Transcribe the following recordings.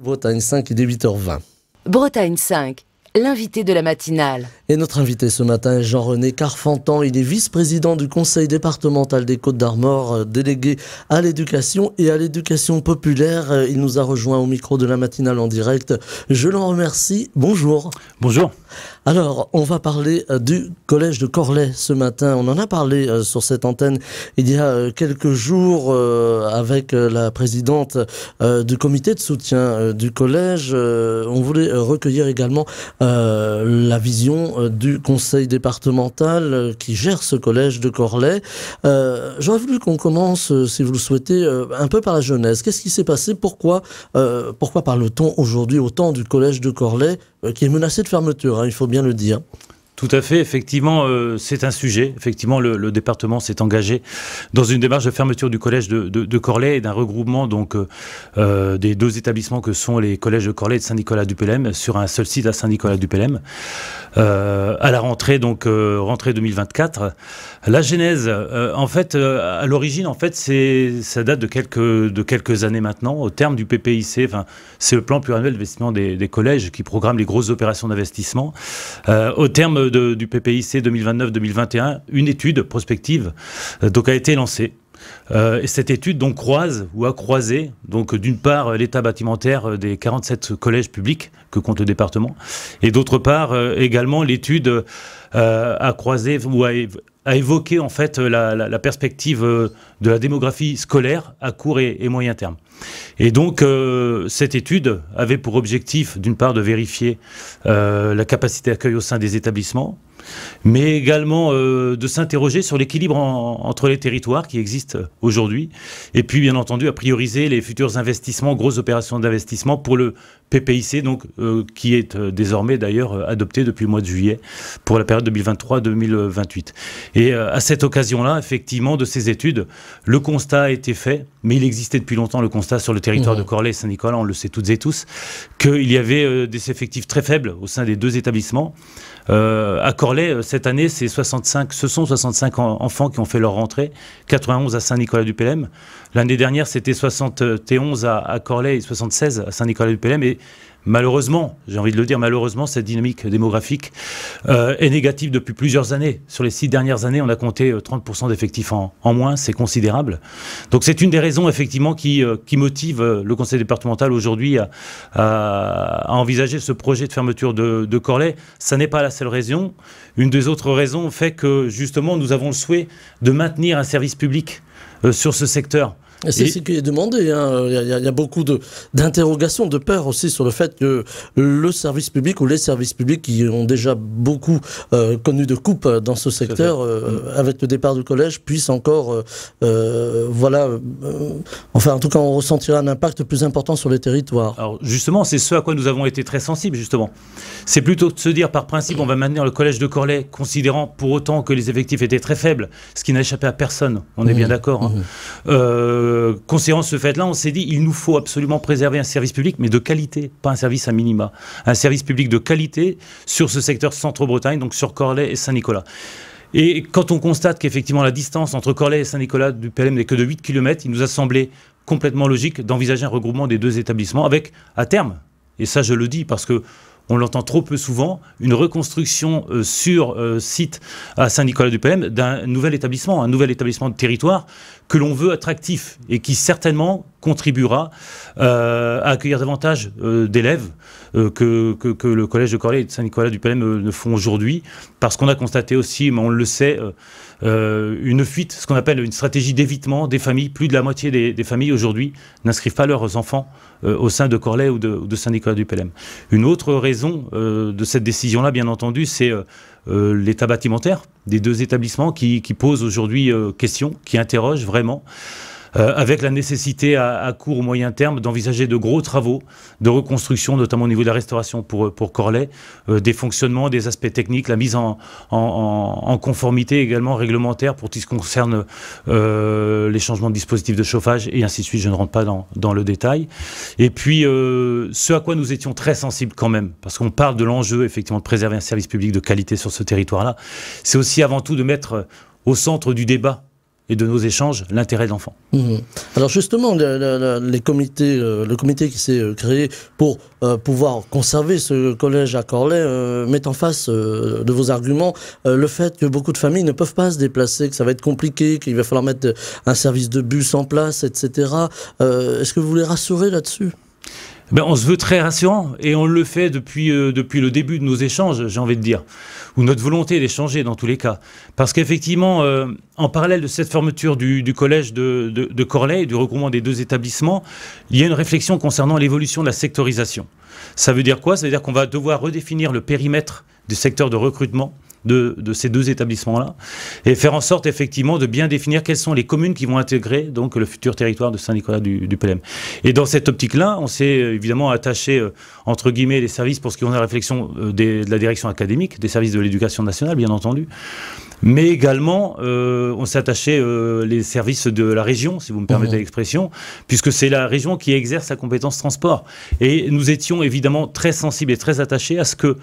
Bretagne 5, il est 8h20. Bretagne 5, l'invité de la matinale. Et notre invité ce matin est Jean-René Carfentan. Il est vice-président du conseil départemental des Côtes-d'Armor, délégué à l'éducation et à l'éducation populaire. Il nous a rejoint au micro de la matinale en direct. Je l'en remercie. Bonjour. Bonjour. Alors, on va parler du collège de Corlay ce matin. On en a parlé sur cette antenne il y a quelques jours avec la présidente du comité de soutien du collège. On voulait recueillir également la vision du conseil départemental qui gère ce collège de Corlay. J'aurais voulu qu'on commence, si vous le souhaitez, un peu par la jeunesse. Qu'est-ce qui s'est passé? Pourquoi parle-t-on aujourd'hui autant du collège de Corlay qui est menacé de fermeture, hein, il faut bien le dire. Tout à fait, effectivement, c'est un sujet. Effectivement, le département s'est engagé dans une démarche de fermeture du collège de Corlay et d'un regroupement donc des deux établissements que sont les collèges de Corlay et de Saint-Nicolas-du-Pélem sur un seul site à Saint-Nicolas-du-Pélem à la rentrée, donc rentrée 2024. La genèse, en fait, à l'origine, en fait, ça date de quelques années maintenant. Au terme du PPIC, enfin, c'est le plan pluriannuel d'investissement des collèges qui programme les grosses opérations d'investissement. Au terme du PPIC 2029-2021, une étude prospective donc a été lancée. Et cette étude donc a croisé donc d'une part l'état bâtimentaire des 47 collèges publics que compte le département et d'autre part également l'étude a croisé ou a évoqué en fait la perspective de la démographie scolaire à court et moyen terme. Et donc cette étude avait pour objectif d'une part de vérifier la capacité d'accueil au sein des établissements, mais également de s'interroger sur l'équilibre entre les territoires qui existent aujourd'hui, et puis bien entendu à prioriser les futurs investissements, grosses opérations d'investissement pour le PPIC, donc, qui est désormais d'ailleurs adopté depuis le mois de juillet pour la période 2023-2028. Et à cette occasion-là, effectivement, de ces études, le constat a été fait, mais il existait depuis longtemps le constat sur le territoire de Corlay et Saint-Nicolas, on le sait toutes et tous, qu'il y avait des effectifs très faibles au sein des deux établissements. À Corlay, cette année, ce sont 65 enfants qui ont fait leur rentrée, 91 à Saint-Nicolas-du-Pélem. L'année dernière, c'était 71 à Corlay et 76 à Saint-Nicolas-du-Pélem. Et malheureusement, j'ai envie de le dire, malheureusement, cette dynamique démographique est négative depuis plusieurs années. Sur les 6 dernières années, on a compté 30% d'effectifs en moins, c'est considérable. Donc c'est une des raisons, effectivement, qui motive le conseil départemental aujourd'hui à envisager ce projet de fermeture de Corlay. Ça n'est pas la seule raison. Une des autres raisons fait que, justement, nous avons le souhait de maintenir un service public sur ce secteur. C'est ce qui est demandé. Hein. Il y a beaucoup d'interrogations, de peur aussi sur le fait que le service public ou les services publics qui ont déjà beaucoup connu de coupes dans ce secteur, avec le départ du collège, puissent encore, enfin en tout cas on ressentira un impact plus important sur les territoires. Alors justement, c'est ce à quoi nous avons été très sensibles justement. C'est plutôt de se dire par principe on va maintenir le collège de Corlay, considérant pour autant que les effectifs étaient très faibles, ce qui n'a échappé à personne, on est bien d'accord. Hein. Considérant ce fait-là, on s'est dit il nous faut absolument préserver un service public, mais de qualité, pas un service à minima. Un service public de qualité sur ce secteur centre-Bretagne, donc sur Corlay et Saint-Nicolas. Et quand on constate qu'effectivement la distance entre Corlay et Saint-Nicolas-du-Pélem n'est que de 8 km, il nous a semblé complètement logique d'envisager un regroupement des deux établissements avec, à terme, et ça je le dis parce que on l'entend trop peu souvent, une reconstruction sur site à Saint-Nicolas-du-Pélem d'un nouvel établissement, un nouvel établissement de territoire que l'on veut attractif et qui certainement contribuera à accueillir davantage d'élèves que le collège de Corlay et de Saint-Nicolas-du-Pélem ne font aujourd'hui, parce qu'on a constaté aussi, mais on le sait, une fuite, ce qu'on appelle une stratégie d'évitement des familles. Plus de la moitié des familles aujourd'hui n'inscrivent pas leurs enfants au sein de Corlay ou de Saint-Nicolas-du-Pélem. Une autre raison de cette décision-là, bien entendu, c'est l'état bâtimentaire des deux établissements qui pose aujourd'hui question, qui interroge vraiment. Avec la nécessité à court ou moyen terme d'envisager de gros travaux de reconstruction, notamment au niveau de la restauration pour Corlay, des fonctionnements, des aspects techniques, la mise en conformité également réglementaire pour tout ce qui concerne les changements de dispositifs de chauffage et ainsi de suite. Je ne rentre pas dans le détail. Et puis, ce à quoi nous étions très sensibles quand même, parce qu'on parle de l'enjeu effectivement de préserver un service public de qualité sur ce territoire-là, c'est aussi avant tout de mettre au centre du débat et de nos échanges l'intérêt de l'enfant. Alors justement, le comité qui s'est créé pour pouvoir conserver ce collège à Corlay met en face de vos arguments le fait que beaucoup de familles ne peuvent pas se déplacer, que ça va être compliqué, qu'il va falloir mettre un service de bus en place, etc. Est-ce que vous les rassurez là-dessus ? On se veut très rassurant et on le fait depuis le début de nos échanges, j'ai envie de dire, ou notre volonté d'échanger dans tous les cas. Parce qu'effectivement, en parallèle de cette fermeture du collège de Corlay et du regroupement des 2 établissements, il y a une réflexion concernant l'évolution de la sectorisation. Ça veut dire quoi? Ça veut dire qu'on va devoir redéfinir le périmètre du secteur de recrutement de ces 2 établissements-là et faire en sorte effectivement de bien définir quelles sont les communes qui vont intégrer donc le futur territoire de Saint-Nicolas du Pelem. Et dans cette optique-là, on s'est évidemment attaché entre guillemets les services pour ce qui est de la réflexion de la direction académique, des services de l'éducation nationale bien entendu, mais également on s'est attaché les services de la région, si vous me permettez l'expression, puisque c'est la région qui exerce sa compétence transport. Et nous étions évidemment très sensibles et très attachés à ce que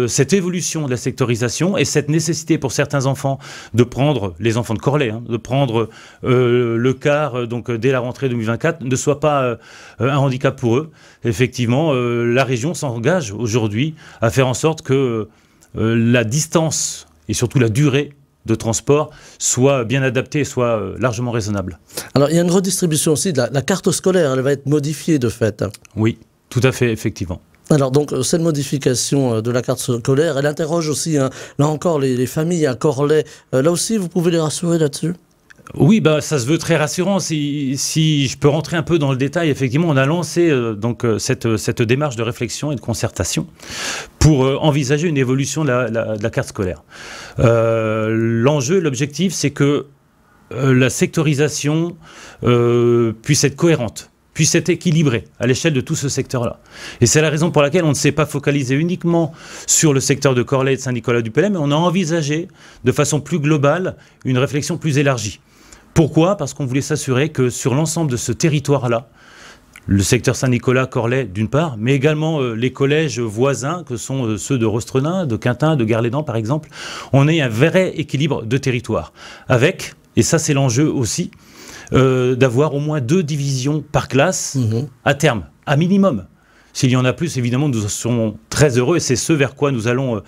cette évolution de la sectorisation et cette nécessité pour certains enfants de prendre, les enfants de Corlay, de prendre le car donc, dès la rentrée 2024 ne soit pas un handicap pour eux. Effectivement, la région s'engage aujourd'hui à faire en sorte que la distance et surtout la durée de transport soit bien adaptée et soit largement raisonnable. Alors il y a une redistribution aussi de la carte scolaire, elle va être modifiée de fait. Oui, tout à fait, effectivement. Alors donc cette modification de la carte scolaire, elle interroge aussi, là encore, les familles à Corlay. Là aussi, vous pouvez les rassurer là-dessus ? Oui, ça se veut très rassurant. Si je peux rentrer un peu dans le détail, effectivement, on a lancé cette démarche de réflexion et de concertation pour envisager une évolution de la carte scolaire. L'enjeu, l'objectif, c'est que la sectorisation puisse être cohérente, puisse être équilibrée à l'échelle de tout ce secteur-là. Et c'est la raison pour laquelle on ne s'est pas focalisé uniquement sur le secteur de Corlay et de Saint-Nicolas du Pelem, mais on a envisagé de façon plus globale une réflexion plus élargie. Pourquoi? Parce qu'on voulait s'assurer que sur l'ensemble de ce territoire-là, le secteur Saint-Nicolas, Corlay d'une part, mais également les collèges voisins que sont ceux de Rostrenin, de Quintin, de Gare-les-Dents par exemple, on ait un vrai équilibre de territoire. Avec, et ça c'est l'enjeu aussi, d'avoir au moins 2 divisions par classe à terme, à minimum. S'il y en a plus, évidemment, nous serons très heureux et c'est ce vers quoi nous allons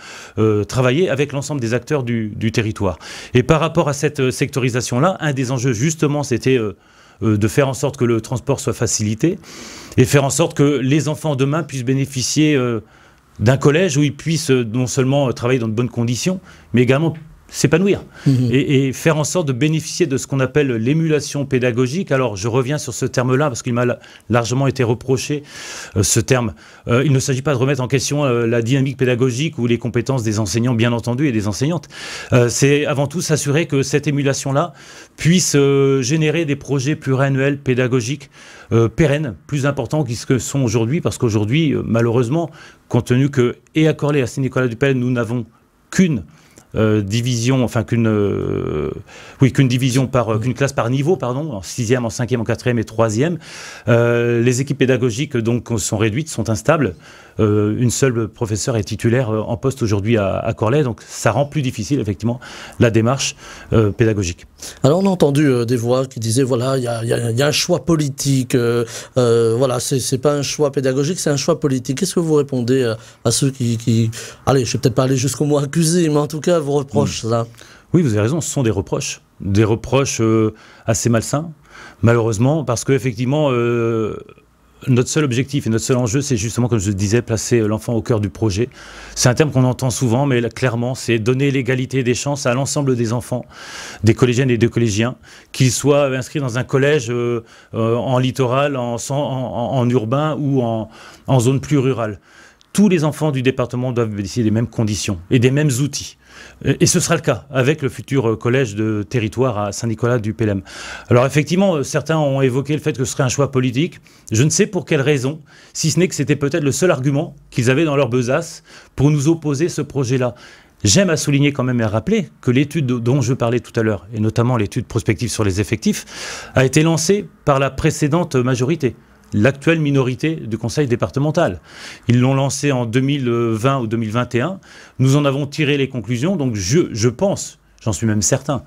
travailler avec l'ensemble des acteurs du territoire. Et par rapport à cette sectorisation-là, un des enjeux, justement, c'était de faire en sorte que le transport soit facilité et faire en sorte que les enfants demain puissent bénéficier d'un collège où ils puissent non seulement travailler dans de bonnes conditions, mais également s'épanouir et faire en sorte de bénéficier de ce qu'on appelle l'émulation pédagogique. Alors je reviens sur ce terme-là parce qu'il m'a largement été reproché, ce terme. Il ne s'agit pas de remettre en question la dynamique pédagogique ou les compétences des enseignants bien entendu et des enseignantes. C'est avant tout s'assurer que cette émulation-là puisse générer des projets pluriannuels pédagogiques pérennes, plus importants qu'ils ce que sont aujourd'hui, parce qu'aujourd'hui, malheureusement, compte tenu que et à Corlay et à Saint-Nicolas du Pelem, nous n'avons qu'une division, enfin qu'une division qu'une classe par niveau, pardon, en 6e, en 5e, en 4e et 3e. Les équipes pédagogiques donc sont réduites, sont instables. Une seule professeure est titulaire en poste aujourd'hui à Corlay, donc ça rend plus difficile effectivement la démarche pédagogique. Alors on a entendu des voix qui disaient voilà, il y a un choix politique, voilà, c'est pas un choix pédagogique, c'est un choix politique. Qu'est-ce que vous répondez à ceux qui allez, je vais peut-être pas aller jusqu'au mot accusé, mais en tout cas vous reprochent ça? Oui, vous avez raison, ce sont des reproches assez malsains, malheureusement, parce qu'effectivement notre seul objectif et notre seul enjeu, c'est justement, comme je le disais, placer l'enfant au cœur du projet. C'est un terme qu'on entend souvent, mais là, clairement, c'est donner l'égalité des chances à l'ensemble des enfants, des collégiennes et des collégiens, qu'ils soient inscrits dans un collège en littoral, en urbain ou en zone plus rurale. Tous les enfants du département doivent bénéficier des mêmes conditions et des mêmes outils. Et ce sera le cas avec le futur collège de territoire à Saint-Nicolas du Pelem. Alors effectivement, certains ont évoqué le fait que ce serait un choix politique. Je ne sais pour quelle raison, si ce n'est que c'était peut-être le seul argument qu'ils avaient dans leur besace pour nous opposer ce projet-là. J'aime à souligner quand même et à rappeler que l'étude dont je parlais tout à l'heure, et notamment l'étude prospective sur les effectifs, a été lancée par la précédente majorité, l'actuelle minorité du conseil départemental. Ils l'ont lancé en 2020 ou 2021. Nous en avons tiré les conclusions. Donc je pense j'en suis même certain,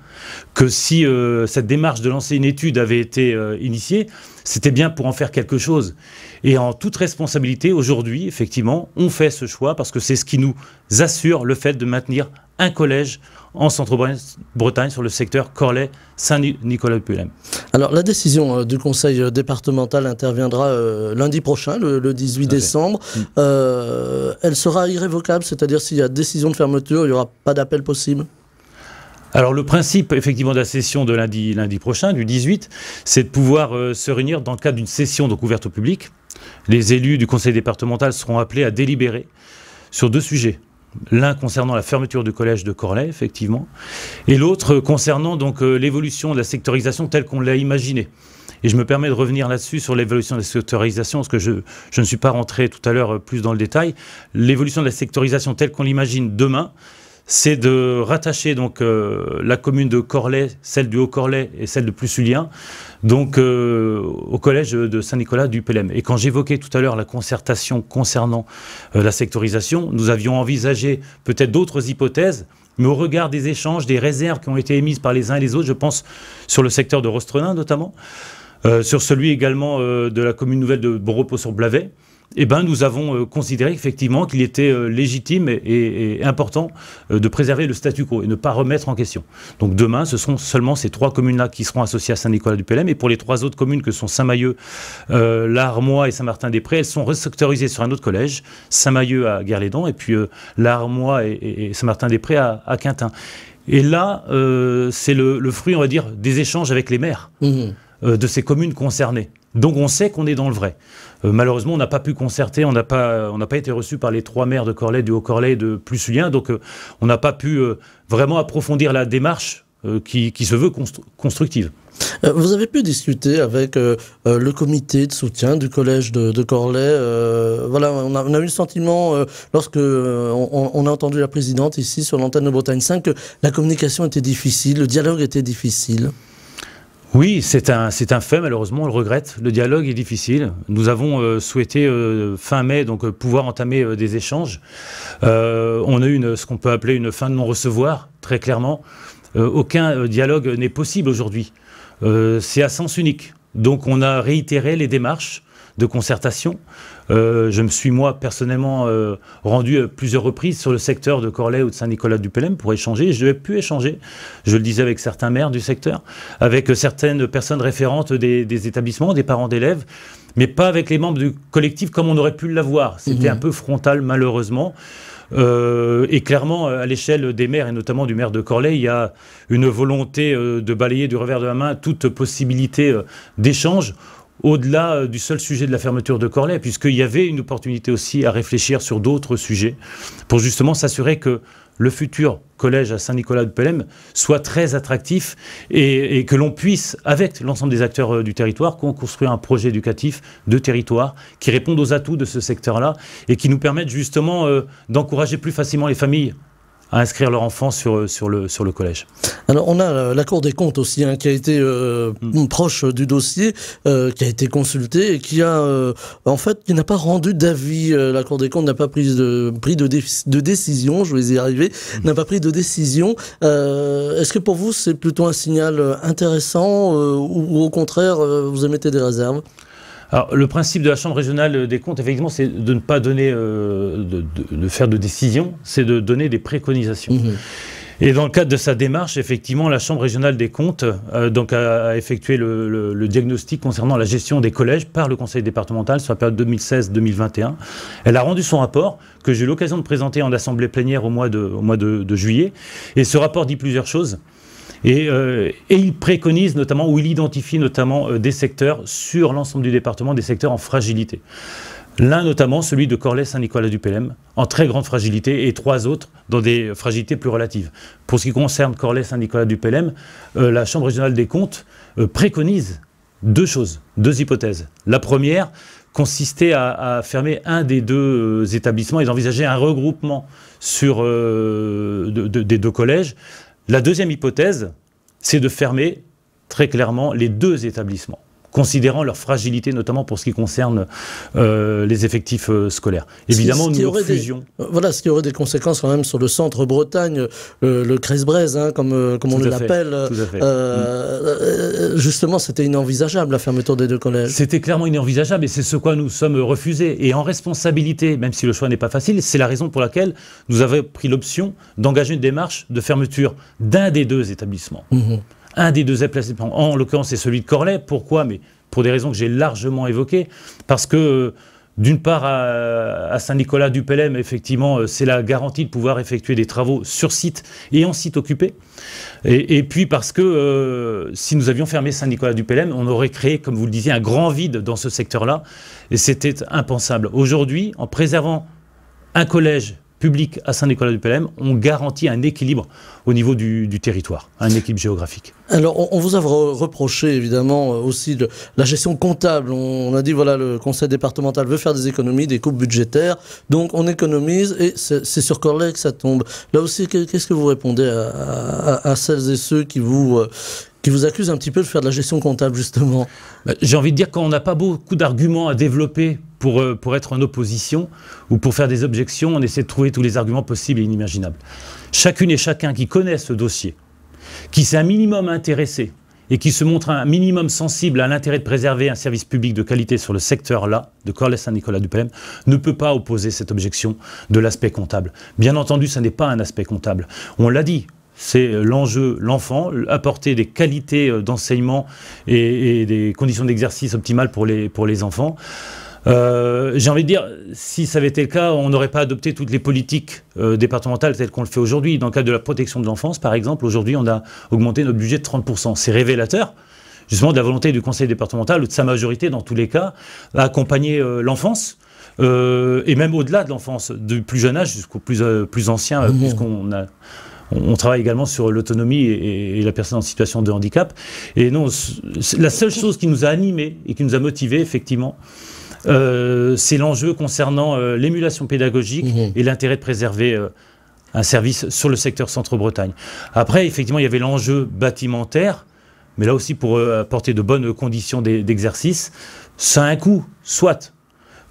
que si cette démarche de lancer une étude avait été initiée, c'était bien pour en faire quelque chose. Et en toute responsabilité, aujourd'hui, effectivement, on fait ce choix parce que c'est ce qui nous assure le fait de maintenir un collège en Centre-Bretagne sur le secteur Corlay-Saint-Nicolas-du-Pelem. Alors la décision du conseil départemental interviendra lundi prochain, le 18 décembre. Elle sera irrévocable, c'est-à-dire s'il y a décision de fermeture, il n'y aura pas d'appel possible? Alors le principe effectivement de la session de lundi prochain, du 18, c'est de pouvoir se réunir dans le cadre d'une session donc ouverte au public. Les élus du conseil départemental seront appelés à délibérer sur deux sujets. L'un concernant la fermeture du collège de Corlay, effectivement, et l'autre concernant donc l'évolution de la sectorisation telle qu'on l'a imaginée. Et je me permets de revenir là-dessus sur l'évolution de la sectorisation, parce que je ne suis pas rentré tout à l'heure plus dans le détail. L'évolution de la sectorisation telle qu'on l'imagine demain, c'est de rattacher donc la commune de Corlay, celle du Haut-Corlay et celle de Plus-Sulien, donc au collège de Saint-Nicolas-du-Pelem. Et quand j'évoquais tout à l'heure la concertation concernant la sectorisation, nous avions envisagé peut-être d'autres hypothèses, mais au regard des échanges, des réserves qui ont été émises par les uns et les autres, je pense sur le secteur de Rostrenin notamment, sur celui également de la commune nouvelle de Beaurepos-sur-Blavet, eh ben, nous avons considéré effectivement qu'il était légitime et important de préserver le statu quo et ne pas remettre en question. Donc demain, ce seront seulement ces trois communes-là qui seront associées à Saint-Nicolas-du-Pelem. Et pour les trois autres communes que sont Saint-Mahieu, l'Armois et Saint-Martin-des-Prés, elles sont resectorisées sur un autre collège, Saint-Mahieu à Guerlédan et puis l'Armois et Saint-Martin-des-Prés à Quintin. Et là, c'est le fruit, on va dire, des échanges avec les maires de ces communes concernées. Donc on sait qu'on est dans le vrai. Malheureusement, on n'a pas pu concerter, on n'a pas été reçu par les trois maires de Corlay, du Haut-Corlay et de Plus-Sulien, donc on n'a pas pu vraiment approfondir la démarche qui se veut constructive. Vous avez pu discuter avec le comité de soutien du collège de Corlay. Voilà, on a eu le sentiment, lorsque on a entendu la présidente ici sur l'antenne de Bretagne 5, que la communication était difficile, le dialogue était difficile. Oui, c'est un fait, malheureusement, on le regrette. Le dialogue est difficile. Nous avons souhaité, fin mai, donc pouvoir entamer des échanges. On a eu ce qu'on peut appeler une fin de non-recevoir, très clairement. Aucun dialogue n'est possible aujourd'hui. C'est à sens unique. Donc on a réitéré les démarches de concertation. Je me suis, moi, personnellement, rendu à plusieurs reprises sur le secteur de Corlay ou de Saint-Nicolas-du-Pelem pour échanger. Je n'ai pu échanger, je le disais, avec certains maires du secteur, avec certaines personnes référentes des établissements, des parents d'élèves, mais pas avec les membres du collectif comme on aurait pu l'avoir. C'était un peu frontal, malheureusement. Et clairement, à l'échelle des maires, et notamment du maire de Corlay, il y a une volonté de balayer du revers de la main toute possibilité d'échange, au-delà du seul sujet de la fermeture de Corlay, puisqu'il y avait une opportunité aussi à réfléchir sur d'autres sujets, pour justement s'assurer que le futur collège à Saint-Nicolas-du-Pelem soit très attractif et que l'on puisse, avec l'ensemble des acteurs du territoire, construire un projet éducatif de territoire qui réponde aux atouts de ce secteur-là et qui nous permette justement d'encourager plus facilement les familles à inscrire leur enfant sur le collège. Alors on a la Cour des comptes aussi, qui a été proche du dossier, qui a été consulté et qui a qui n'a pas rendu d'avis. La Cour des comptes n'a pas pris de décision, je vais y arriver, n'a pas pris de décision. Est-ce que pour vous c'est plutôt un signal intéressant ou au contraire vous émettez des réserves? Alors, le principe de la Chambre régionale des comptes, effectivement, c'est de ne pas donner, de faire de décision, c'est de donner des préconisations. Et dans le cadre de sa démarche, effectivement, la Chambre régionale des comptes a effectué le diagnostic concernant la gestion des collèges par le Conseil départemental sur la période 2016-2021. Elle a rendu son rapport, que j'ai eu l'occasion de présenter en assemblée plénière au mois de juillet. Et ce rapport dit plusieurs choses. Et il préconise notamment, ou il identifie notamment des secteurs sur l'ensemble du département, des secteurs en fragilité. L'un notamment, celui de Corlay-Saint-Nicolas-du-Pelem, en très grande fragilité, et trois autres dans des fragilités plus relatives. Pour ce qui concerne Corlay-Saint-Nicolas-du-Pelem, la Chambre régionale des comptes préconise deux choses, deux hypothèses. La première consistait à fermer un des deux établissements et d'envisager un regroupement sur, des deux collèges. La deuxième hypothèse, c'est de fermer très clairement les deux établissements, considérant leur fragilité, notamment pour ce qui concerne les effectifs scolaires. Évidemment, au niveau fusion. Voilà, ce qui aurait des conséquences quand même sur le centre Bretagne, le Crèse-Braise, hein, comme on l'appelle. Justement, c'était inenvisageable, la fermeture des 2 collèges. C'était clairement inenvisageable et c'est ce quoi nous sommes refusés. Et en responsabilité, même si le choix n'est pas facile, c'est la raison pour laquelle nous avons pris l'option d'engager une démarche de fermeture d'un des 2 établissements. Un des 2 établissements. En l'occurrence, c'est celui de Corlay. Pourquoi? Mais pour des raisons que j'ai largement évoquées. Parce que, d'une part, à Saint-Nicolas-du-Pelem, effectivement, c'est la garantie de pouvoir effectuer des travaux sur site et en site occupé. Et puis parce que si nous avions fermé Saint-Nicolas-du-Pelem, on aurait créé, comme vous le disiez, un grand vide dans ce secteur-là. Et c'était impensable. Aujourd'hui, en préservant un collège public à Saint-Nicolas-du-Pelem, on garantit un équilibre au niveau du territoire, un équilibre géographique. Alors, on vous a reproché évidemment aussi la gestion comptable. On a dit, voilà, le conseil départemental veut faire des économies, des coupes budgétaires, donc on économise et c'est sur Corlay que ça tombe. Là aussi, qu'est-ce que vous répondez à celles et ceux qui vous accusent un petit peu de faire de la gestion comptable, justement? J'ai envie de dire qu'on n'a pas beaucoup d'arguments à développer pour être en opposition ou pour faire des objections, on essaie de trouver tous les arguments possibles et inimaginables. Chacune et chacun qui connaît ce dossier, qui s'est un minimum intéressé et qui se montre un minimum sensible à l'intérêt de préserver un service public de qualité sur le secteur-là, de Corlay-Saint-Nicolas-du-Pelem, ne peut pas opposer cette objection de l'aspect comptable. Bien entendu, ça n'est pas un aspect comptable. On l'a dit. C'est l'enjeu, l'enfant, apporter des qualités d'enseignement et des conditions d'exercice optimales pour les enfants. J'ai envie de dire, si ça avait été le cas, on n'aurait pas adopté toutes les politiques départementales telles qu'on le fait aujourd'hui. Dans le cadre de la protection de l'enfance, par exemple, aujourd'hui, on a augmenté notre budget de 30%. C'est révélateur, justement, de la volonté du conseil départemental, ou de sa majorité, dans tous les cas, à accompagner l'enfance, et même au-delà de l'enfance, du plus jeune âge jusqu'au plus ancien, puisqu'on travaille également sur l'autonomie et la personne en situation de handicap. Et non, la seule chose qui nous a animés et qui nous a motivés, effectivement, c'est l'enjeu concernant l'émulation pédagogique et l'intérêt de préserver un service sur le secteur Centre-Bretagne. Après, effectivement, il y avait l'enjeu bâtimentaire, mais là aussi pour apporter de bonnes conditions d'exercice. Ça a un coût, soit,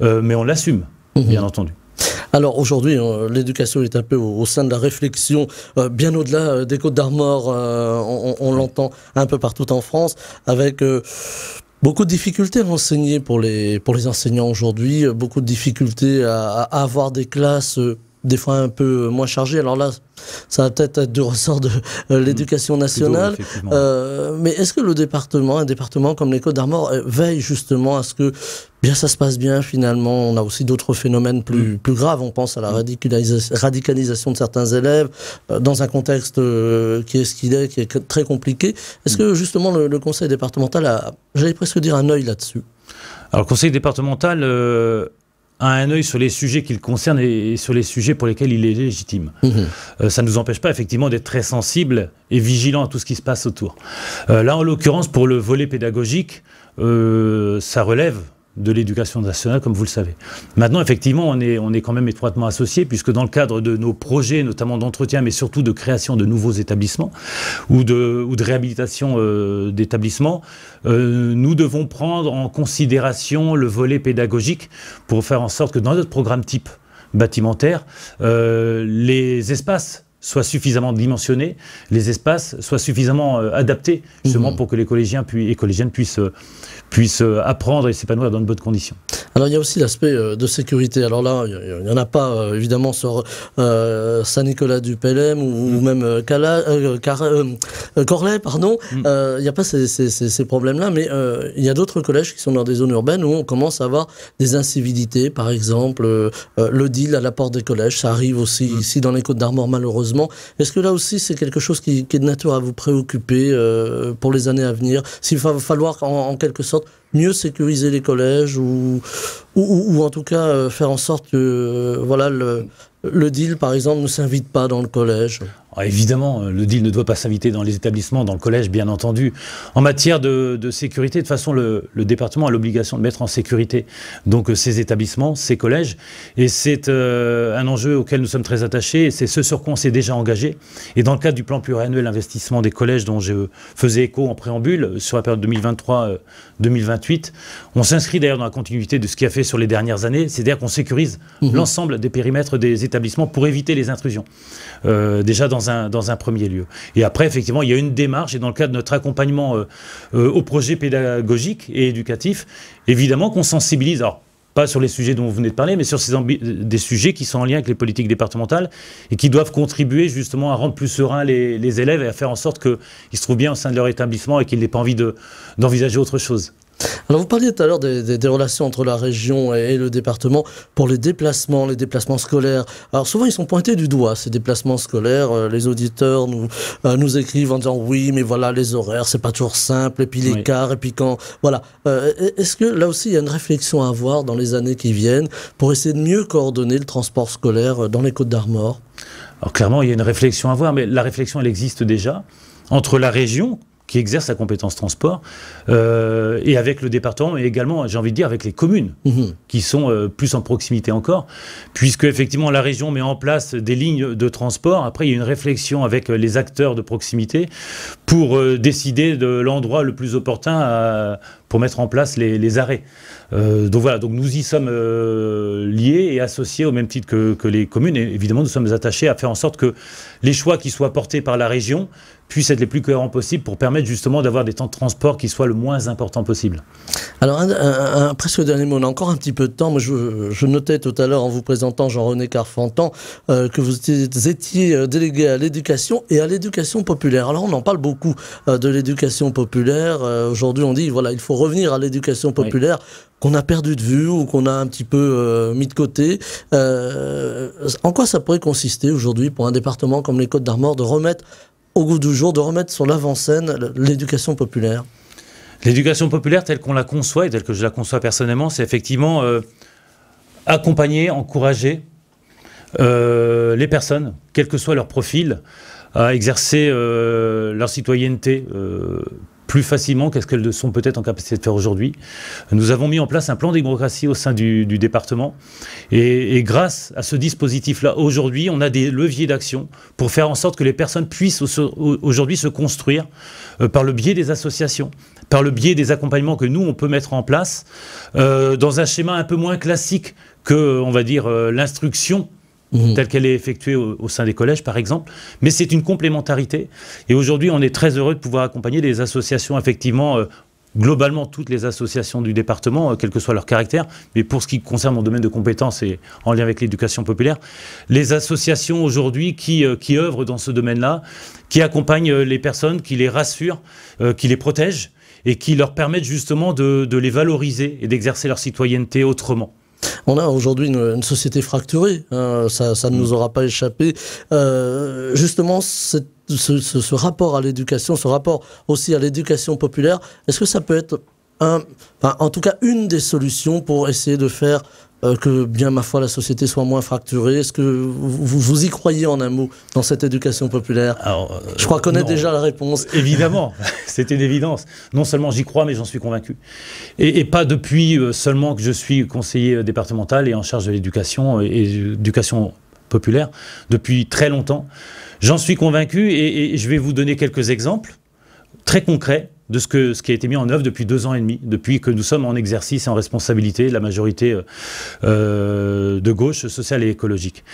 mais on l'assume, bien entendu. Alors aujourd'hui, l'éducation est un peu au sein de la réflexion, bien au-delà des Côtes d'Armor, on l'entend un peu partout en France, avec beaucoup de difficultés à enseigner pour les enseignants aujourd'hui, beaucoup de difficultés à avoir des classes des fois un peu moins chargées. Alors là, ça va peut-être être du ressort de l'éducation nationale. Mais est-ce que un département comme les Côtes d'Armor veille justement à ce que bien ça se passe bien finalement? On a aussi d'autres phénomènes plus graves. On pense à la radicalisation de certains élèves dans un contexte qui est ce qu'il est, qui est très compliqué. Est-ce que justement le conseil départemental a, j'allais presque dire, un œil là-dessus? Alors le conseil départemental a un œil sur les sujets qui le concernent et sur les sujets pour lesquels il est légitime. Ça ne nous empêche pas effectivement d'être très sensible et vigilant à tout ce qui se passe autour. Là, en l'occurrence, pour le volet pédagogique, ça relève de l'éducation nationale, comme vous le savez. Maintenant, effectivement, on est quand même étroitement associés, puisque dans le cadre de nos projets, notamment d'entretien, mais surtout de création de nouveaux établissements ou de réhabilitation d'établissements, nous devons prendre en considération le volet pédagogique pour faire en sorte que dans notre programme type bâtimentaire, les espaces soient suffisamment dimensionnés, les espaces soient suffisamment adaptés, justement pour que les collégiens et collégiennes puissent apprendre et s'épanouir dans de bonnes conditions. Alors il y a aussi l'aspect de sécurité. Alors là, il n'y en a pas évidemment sur Saint-Nicolas-du-Pelem ou même Corlay, pardon. Il n'y a pas ces problèmes-là, mais il y a d'autres collèges qui sont dans des zones urbaines où on commence à avoir des incivilités, par exemple le deal à la porte des collèges. Ça arrive aussi ici dans les Côtes d'Armor, malheureusement. Est-ce que là aussi c'est quelque chose qui est de nature à vous préoccuper pour les années à venir? S'il va falloir en quelque sorte mieux sécuriser les collèges ou en tout cas faire en sorte que voilà, le deal, par exemple, ne s'invite pas dans le collège? Évidemment, le deal ne doit pas s'inviter dans les établissements, dans le collège, bien entendu. En matière de sécurité, de toute façon, le département a l'obligation de mettre en sécurité donc ces établissements, ces collèges. Et c'est un enjeu auquel nous sommes très attachés. Et c'est ce sur quoi on s'est déjà engagé. Et dans le cadre du plan pluriannuel d'investissement des collèges dont je faisais écho en préambule, sur la période 2023-2028, on s'inscrit d'ailleurs dans la continuité de ce qui a fait sur les dernières années. C'est-à-dire qu'on sécurise l'ensemble des périmètres des établissements pour éviter les intrusions. Déjà dans un premier lieu. Et après, effectivement, il y a une démarche, et dans le cadre de notre accompagnement au projet pédagogique et éducatif, évidemment qu'on sensibilise, alors pas sur les sujets dont vous venez de parler, mais sur des sujets qui sont en lien avec les politiques départementales et qui doivent contribuer justement à rendre plus sereins les élèves et à faire en sorte qu'ils se trouvent bien au sein de leur établissement et qu'ils n'aient pas envie d'envisager autre chose. Alors vous parliez tout à l'heure des relations entre la région et le département pour les déplacements scolaires. Alors souvent ils sont pointés du doigt, ces déplacements scolaires. Les auditeurs nous écrivent en disant oui, mais voilà, les horaires, c'est pas toujours simple, et puis l'écart, et puis quand... Voilà. Est-ce que là aussi il y a une réflexion à avoir dans les années qui viennent pour essayer de mieux coordonner le transport scolaire dans les Côtes-d'Armor? Alors clairement, il y a une réflexion à avoir, mais la réflexion, elle existe déjà entre la région, qui exerce la compétence transport, et avec le département, mais également, j'ai envie de dire, avec les communes, qui sont plus en proximité encore, puisque effectivement la région met en place des lignes de transport. Après, il y a une réflexion avec les acteurs de proximité pour décider de l'endroit le plus opportun pour mettre en place les arrêts. Donc voilà, donc nous y sommes liés et associés au même titre que les communes, et évidemment nous sommes attachés à faire en sorte que les choix qui soient portés par la région puissent être les plus cohérents possibles pour permettre justement d'avoir des temps de transport qui soient le moins importants possible. Alors un presque dernier mot, on a encore un petit peu de temps. Moi, je notais tout à l'heure en vous présentant Jean-René Carfantan que vous étiez délégué à l'éducation et à l'éducation populaire. Alors on en parle beaucoup de l'éducation populaire. Aujourd'hui on dit voilà, il faut revenir à l'éducation populaire. Qu'on a perdu de vue ou qu'on a un petit peu mis de côté. En quoi ça pourrait consister aujourd'hui pour un département comme les Côtes-d'Armor de remettre au goût du jour, de remettre sur l'avant-scène l'éducation populaire? L'éducation populaire telle qu'on la conçoit et telle que je la conçois personnellement, c'est effectivement accompagner, encourager les personnes, quel que soit leur profil, à exercer leur citoyenneté plus facilement qu'est-ce qu'elles sont peut-être en capacité de faire aujourd'hui. Nous avons mis en place un plan de démocratie au sein du département et grâce à ce dispositif-là, aujourd'hui, on a des leviers d'action pour faire en sorte que les personnes puissent aujourd'hui se construire par le biais des associations, par le biais des accompagnements que nous, on peut mettre en place dans un schéma un peu moins classique que, on va dire, l'instruction telle qu'elle est effectuée au sein des collèges, par exemple. Mais c'est une complémentarité. Et aujourd'hui, on est très heureux de pouvoir accompagner des associations, effectivement, globalement, toutes les associations du département, quel que soit leur caractère. Mais pour ce qui concerne mon domaine de compétences et en lien avec l'éducation populaire, les associations aujourd'hui qui œuvrent dans ce domaine-là, qui accompagnent les personnes, qui les rassurent, qui les protègent et qui leur permettent justement de les valoriser et d'exercer leur citoyenneté autrement. On a aujourd'hui une société fracturée, hein, ça ne nous aura pas échappé. Justement, ce rapport à l'éducation, ce rapport aussi à l'éducation populaire, est-ce que ça peut être en tout cas une des solutions pour essayer de faire que, bien ma foi, la société soit moins fracturée? Est-ce que vous y croyez en un mot dans cette éducation populaire? Alors, je crois connaître déjà la réponse. Évidemment, c'est une évidence. Non seulement j'y crois, mais j'en suis convaincu. Et pas depuis seulement que je suis conseiller départemental et en charge de l'éducation et l'éducation populaire, depuis très longtemps. J'en suis convaincu et je vais vous donner quelques exemples très concrets de ce qui a été mis en œuvre depuis 2 ans et demi, depuis que nous sommes en exercice et en responsabilité, la majorité de gauche, sociale et écologique.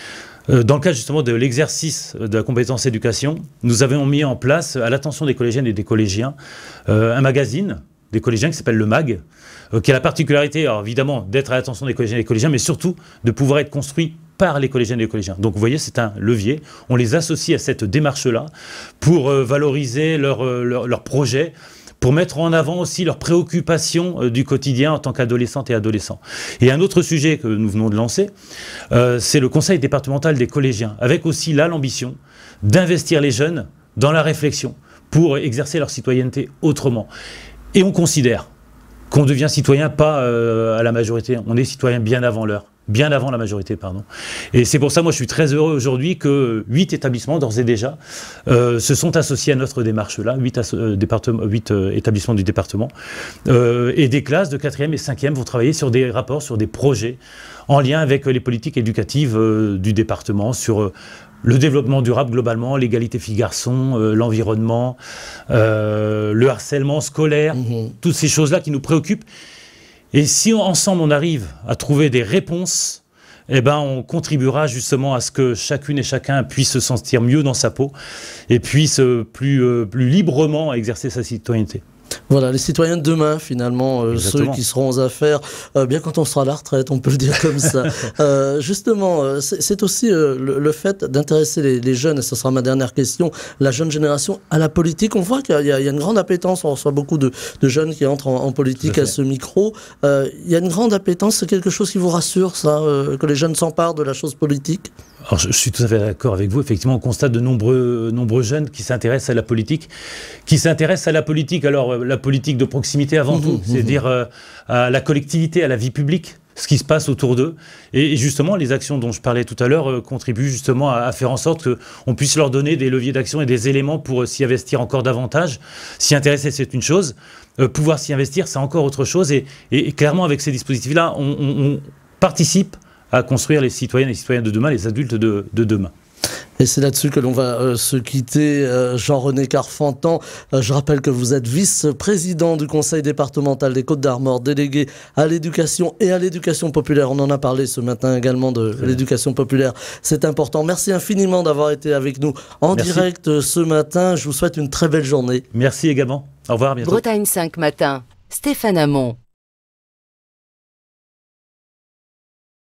Dans le cadre justement de l'exercice de la compétence éducation, nous avons mis en place, à l'attention des collégiennes et des collégiens, un magazine des collégiens qui s'appelle le MAG, qui a la particularité, alors évidemment, d'être à l'attention des collégiennes et des collégiens, mais surtout de pouvoir être construit par les collégiennes et les collégiens. Donc vous voyez, c'est un levier. On les associe à cette démarche-là pour valoriser leurs projets, pour mettre en avant aussi leurs préoccupations du quotidien en tant qu'adolescentes et adolescents. Et un autre sujet que nous venons de lancer, c'est le conseil départemental des collégiens, avec aussi là l'ambition d'investir les jeunes dans la réflexion pour exercer leur citoyenneté autrement. Et on considère qu'on devient citoyen pas à la majorité, on est citoyen bien avant l'heure. Bien avant la majorité, pardon. Et c'est pour ça, moi, je suis très heureux aujourd'hui que 8 établissements, d'ores et déjà, se sont associés à notre démarche-là, 8 établissements du département, et des classes de 4e et 5e vont travailler sur des rapports, sur des projets, en lien avec les politiques éducatives du département, sur le développement durable globalement, l'égalité filles-garçons, l'environnement, le harcèlement scolaire, toutes ces choses-là qui nous préoccupent. Et si ensemble on arrive à trouver des réponses, eh ben on contribuera justement à ce que chacune et chacun puisse se sentir mieux dans sa peau et puisse plus librement exercer sa citoyenneté. Voilà, les citoyens de demain, finalement, ceux qui seront aux affaires, bien quand on sera à la retraite, on peut le dire comme ça. Justement, c'est aussi le fait d'intéresser les jeunes, et ce sera ma dernière question, la jeune génération à la politique. On voit qu'il y a une grande appétence, on reçoit beaucoup de jeunes qui entrent en politique à ce micro. Il y a une grande appétence, c'est quelque chose qui vous rassure, ça, que les jeunes s'emparent de la chose politique? Alors, je suis tout à fait d'accord avec vous. Effectivement, on constate de nombreux jeunes qui s'intéressent à la politique. Alors, la politique de proximité avant tout, c'est-à-dire à la collectivité, à la vie publique, ce qui se passe autour d'eux. Et justement, les actions dont je parlais tout à l'heure contribuent justement à faire en sorte qu'on puisse leur donner des leviers d'action et des éléments pour s'y investir encore davantage. S'y intéresser, c'est une chose. Pouvoir s'y investir, c'est encore autre chose. Et clairement, avec ces dispositifs-là, on participe à construire les citoyennes et les citoyens de demain, les adultes de demain. Et c'est là-dessus que l'on va se quitter. Jean-René Carfentan, je rappelle que vous êtes vice-président du conseil départemental des Côtes-d'Armor, délégué à l'éducation et à l'éducation populaire. On en a parlé ce matin également de l'éducation populaire. C'est important. Merci infiniment d'avoir été avec nous en direct ce matin. Je vous souhaite une très belle journée. Merci également. Au revoir, à bientôt. Bretagne 5 matin, Stéphane Hamon.